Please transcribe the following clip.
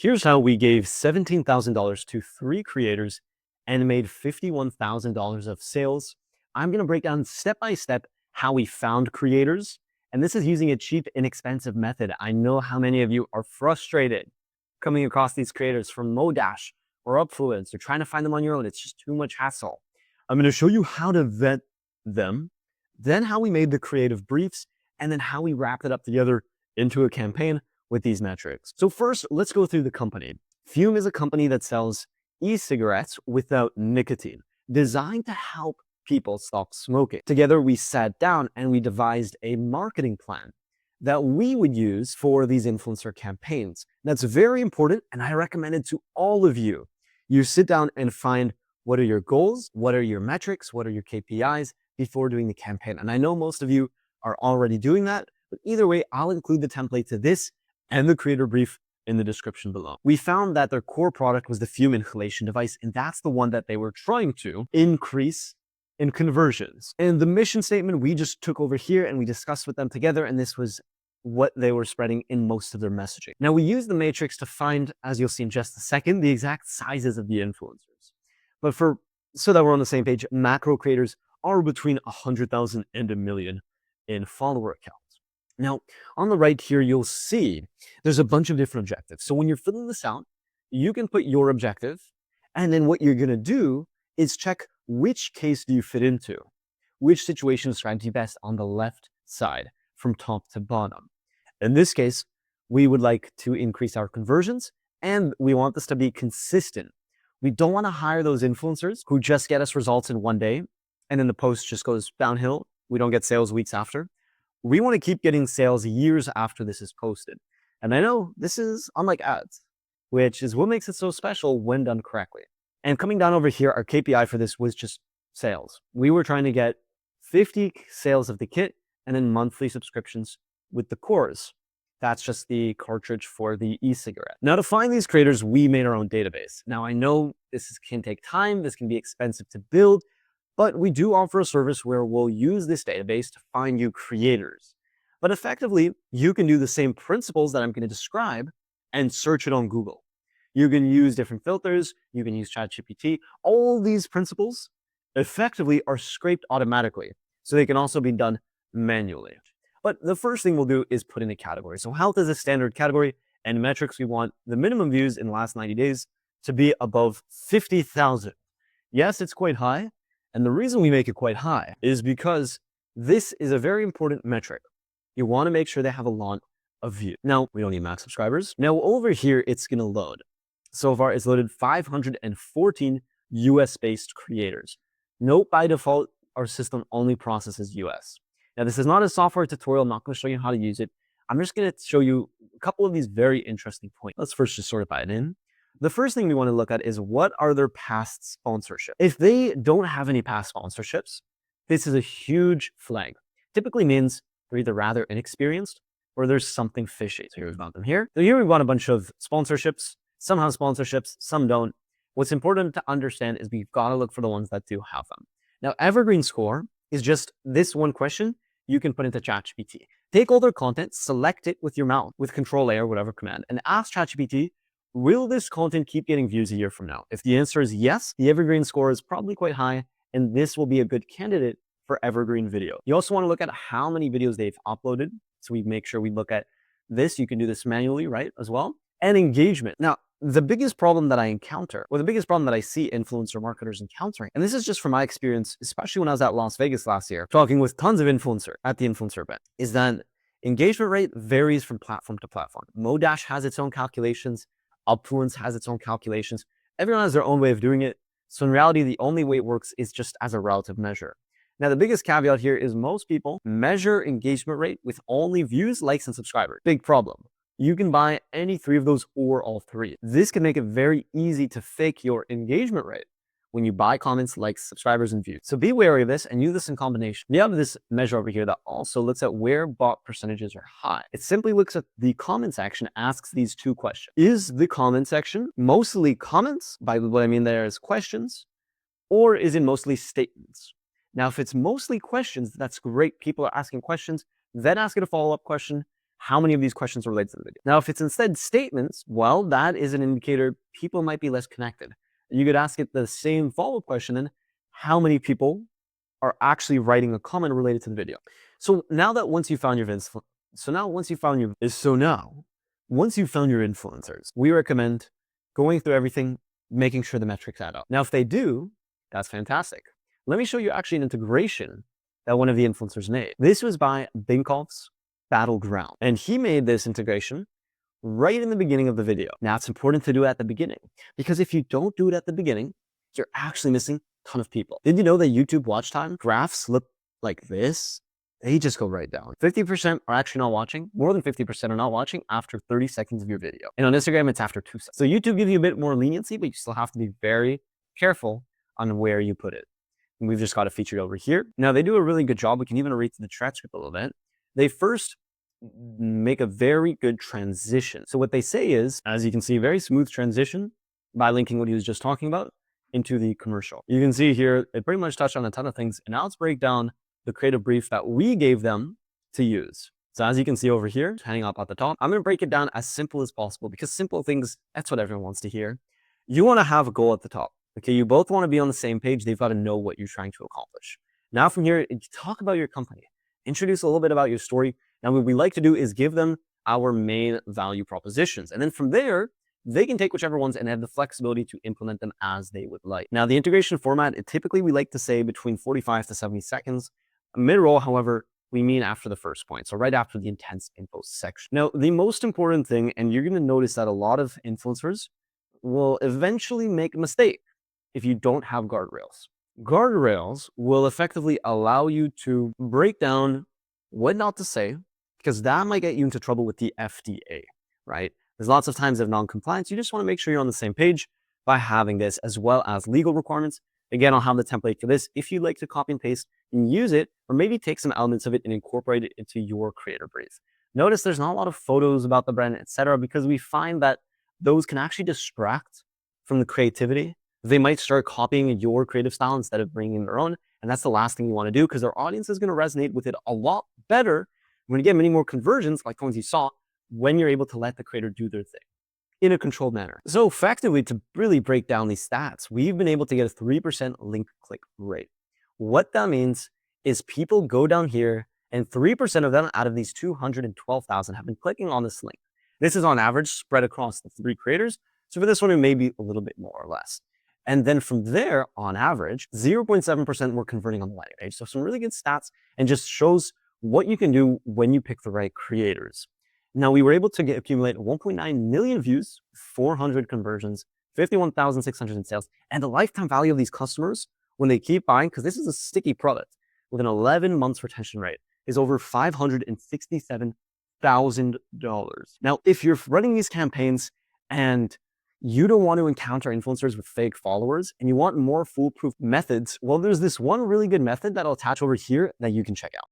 Here's how we gave $17,000 to 3 creators and made $51,000 of sales. I'm going to break down step by step how we found creators. And this is using a cheap, inexpensive method. I know how many of you are frustrated coming across these creators from Modash or Upfluence or trying to find them on your own. It's just too much hassle. I'm going to show you how to vet them, then how we made the creative briefs, and then how we wrapped it up together into a campaign with these metrics. So first, let's go through the company. Fume is a company that sells e-cigarettes without nicotine, designed to help people stop smoking. Together, we sat down and we devised a marketing plan that we would use for these influencer campaigns. That's very important, and I recommend it to all of you. You sit down and find what are your goals, what are your metrics, what are your KPIs before doing the campaign. And I know most of you are already doing that, but either way, I'll include the template to this and the creator brief in the description below. We found that their core product was the Fume inhalation device, and that's the one that they were trying to increase in conversions. And the mission statement we just took over here and we discussed with them together, and this was what they were spreading in most of their messaging. Now we use the matrix to find, as you'll see in just a second, the exact sizes of the influencers. But so that we're on the same page, macro creators are between 100,000 and 1 million in follower accounts. Now, on the right here, you'll see there's a bunch of different objectives. So when you're filling this out, you can put your objective, and then what you're going to do is check which case do you fit into, which situation describes you best on the left side from top to bottom. In this case, we would like to increase our conversions, and we want this to be consistent. We don't want to hire those influencers who just get us results in one day, and then the post just goes downhill. We don't get sales weeks after. We want to keep getting sales years after this is posted. And I know this is unlike ads, which is what makes it so special when done correctly. And coming down over here, our KPI for this was just sales. We were trying to get 50 sales of the kit and then monthly subscriptions with the cores. That's just the cartridge for the e-cigarette. Now to find these creators, we made our own database. Now I know this can take time, this can be expensive to build, but we do offer a service where we'll use this database to find you creators. But effectively, you can do the same principles that I'm going to describe and search it on Google. You can use different filters, you can use ChatGPT. All these principles effectively are scraped automatically, so they can also be done manually. But the first thing we'll do is put in a category. So health is a standard category, and metrics, we want the minimum views in the last 90 days to be above 50,000. Yes, it's quite high. And the reason we make it quite high is because this is a very important metric. You want to make sure they have a lot of views. Now, we don't need max subscribers. Now, over here, it's going to load. So far, it's loaded 514 US-based creators. Note by default, our system only processes US. Now, this is not a software tutorial. I'm not going to show you how to use it. I'm just going to show you a couple of these very interesting points. Let's first just sort of it in. The first thing we want to look at is what are their past sponsorships. If they don't have any past sponsorships, this is a huge flag. Typically means they're either rather inexperienced or there's something fishy. So here we've got them here. So here we've got a bunch of sponsorships. Some have sponsorships, some don't. What's important to understand is we've got to look for the ones that do have them. Now, evergreen score is just this one question you can put into ChatGPT. Take all their content, select it with your mouse, with Control-A or whatever command, and ask ChatGPT, will this content keep getting views a year from now? If the answer is yes, the evergreen score is probably quite high, and this will be a good candidate for evergreen video. You also want to look at how many videos they've uploaded. So we make sure we look at this. You can do this manually, right, as well. And engagement. Now, the biggest problem that I encounter, or the biggest problem that I see influencer marketers encountering, and this is just from my experience, especially when I was at Las Vegas last year, talking with tons of influencers at the influencer event, is that engagement rate varies from platform to platform. Modash has its own calculations. Upfluence has its own calculations. Everyone has their own way of doing it. So in reality, the only way it works is just as a relative measure. Now, the biggest caveat here is most people measure engagement rate with only views, likes, and subscribers. Big problem. You can buy any 3 of those or all 3. This can make it very easy to fake your engagement rate when you buy comments, likes, subscribers, and views. So be wary of this and use this in combination. We have this measure over here that also looks at where bot percentages are high. It simply looks at the comment section, asks these 2 questions. Is the comment section mostly comments? By what I mean there is questions, or is it mostly statements? Now, if it's mostly questions, that's great. People are asking questions. Then ask it a follow-up question. how many of these questions are related to the video. Now, if it's instead statements, well, that is an indicator people might be less connected. You could ask it the same follow-up question, and how many people are actually writing a comment related to the video. So now once you found your influencers, we recommend going through everything, making sure the metrics add up. Now, if they do, that's fantastic. Let me show you actually an integration that one of the influencers made. This was by Binkoff's Battleground, and he made this integration right in the beginning of the video. Now, it's important to do it at the beginning, because if you don't do it at the beginning, you're actually missing a ton of people. Did you know that YouTube watch time graphs look like this? They just go right down. 50% are actually not watching. More than 50% are not watching after 30 seconds of your video. And on Instagram, it's after 2 seconds. So YouTube gives you a bit more leniency, but you still have to be very careful on where you put it. And we've just got a feature over here. Now, they do a really good job. We can even read through the transcript a little bit. They first make a very good transition. So what they say is, as you can see, very smooth transition by linking what he was just talking about into the commercial. You can see here, it pretty much touched on a ton of things. And now let's break down the creative brief that we gave them to use. So as you can see over here, hanging up at the top, I'm going to break it down as simple as possible, because simple things, that's what everyone wants to hear. You want to have a goal at the top. Okay, you both want to be on the same page. They've got to know what you're trying to accomplish. Now from here, talk about your company. Introduce a little bit about your story. Now what we like to do is give them our main value propositions. And then from there, they can take whichever ones and have the flexibility to implement them as they would like. Now the integration format, typically we like to say between 45 to 70 seconds. Mid-roll, however, we mean after the first point. So right after the intense info section. Now the most important thing, and you're going to notice that a lot of influencers will eventually make a mistake if you don't have guardrails. Guardrails will effectively allow you to break down what not to say, because that might get you into trouble with the FDA, right? There's lots of times of non-compliance. You just want to make sure you're on the same page by having this, as well as legal requirements. Again, I'll have the template for this. If you'd like to copy and paste and use it, or maybe take some elements of it and incorporate it into your creator brief. Notice there's not a lot of photos about the brand, etc., because we find that those can actually distract from the creativity. They might start copying your creative style instead of bringing their own. And that's the last thing you want to do, because their audience is going to resonate with it a lot better. We're going to get many more conversions, like the ones you saw, when you're able to let the creator do their thing in a controlled manner. So effectively, to really break down these stats, we've been able to get a 3% link click rate. What that means is people go down here, and 3% of them out of these 212,000 have been clicking on this link. This is on average spread across the 3 creators. So for this one, it may be a little bit more or less. And then from there, on average, 0.7% were converting on the landing page. So some really good stats, and just shows what you can do when you pick the right creators. Now, we were able to accumulate 1.9 million views, 400 conversions, 51,600 in sales, and the lifetime value of these customers when they keep buying, because this is a sticky product with an 11 months retention rate, is over $567,000. Now, if you're running these campaigns and you don't want to encounter influencers with fake followers and you want more foolproof methods, well, there's this one really good method that I'll attach over here that you can check out.